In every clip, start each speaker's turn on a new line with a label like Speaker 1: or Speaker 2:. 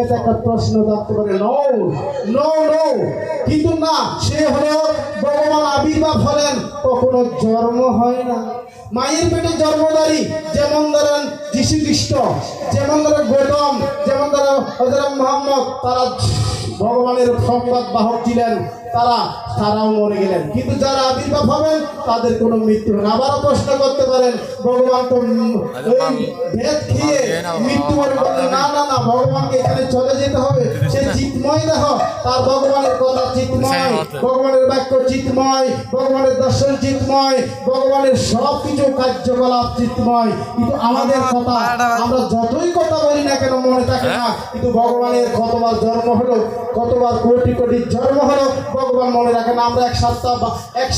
Speaker 1: এটা একটা প্রশ্ন থাকতে পারে, নো নো নো, কিন্তু না, সে হলো ভগবান আবির্ভাব হলেন, কখনো জন্ম হয় না। মায়ের পেটে জন্মদারী, যেমন ধরেন যীশু খ্রিস্ট, যেমন ধরেন গৌতম, যেমন ধরেন হযরত মুহাম্মদ, তারা ভগবানের সংবাদ বাহক ছিলেন, তারাও মরে গেলেন, কিন্তু যারা আবির্ভাব হবেন তাদের কোনো মৃত্যু হবে না। আবারও প্রশ্ন করতে পারেন, ভগবান তো ভেদ খেয়ে মৃত্যু বলে, না না না, ভগবানকে এখানে চলে যেতে হবে, সে চিৎময় দেহ, তার ভগবানের কথা চিৎময়, ভগবানের বাক্য চিৎময়, ভগবানের দর্শন চিৎময়, ভগবানের সব কিছু কার্যকলাপ চিৎময়, কিন্তু আমাদের কথা আমরা যতই কথা বলি না কেন মনে থাকে না, কিন্তু ভগবানের কতবার জন্ম হলো, কতবার কোটি কোটি জন্ম হলো, ভগবান মনে রাখেন। আমরা এক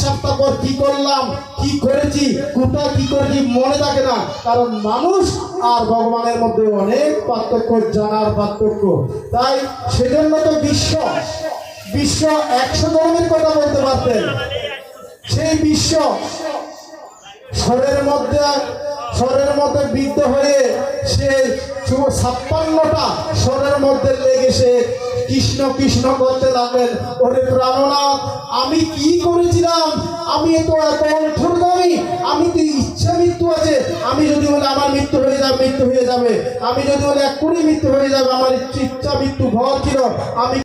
Speaker 1: সপ্তাহ পর কি করলাম, কি করেছি, কোথায় কি করেছি মনে থাকে না, কারণ মানুষ আর ভগবানের মধ্যে অনেক পার্থক্য, জানার পার্থক্য। তাই সেজন্য তো বিশ্ব 100 ধর্মের কথা বলতে পারতেন, সেই বিশ্ব স্বরের মধ্যে বিদ্ধ হয়ে সে 56টা স্বরের মধ্যে লেগে সে কৃষ্ণ কৃষ্ণ করতে লাগলেন। ওরে প্রাণনাথ, আমি কি করেছিলাম, আমি তো এত অন্তর্গামী, আমি তো ইচ্ছা মৃত্যু আছে, আমি যদি বলে আমার মৃত্যু হয়ে যাবে, আমি যদি বলে এক্ষুনি মৃত্যু হয়ে যাবে, আমার ইচ্ছা মৃত্যু ঘর ছিল, আমি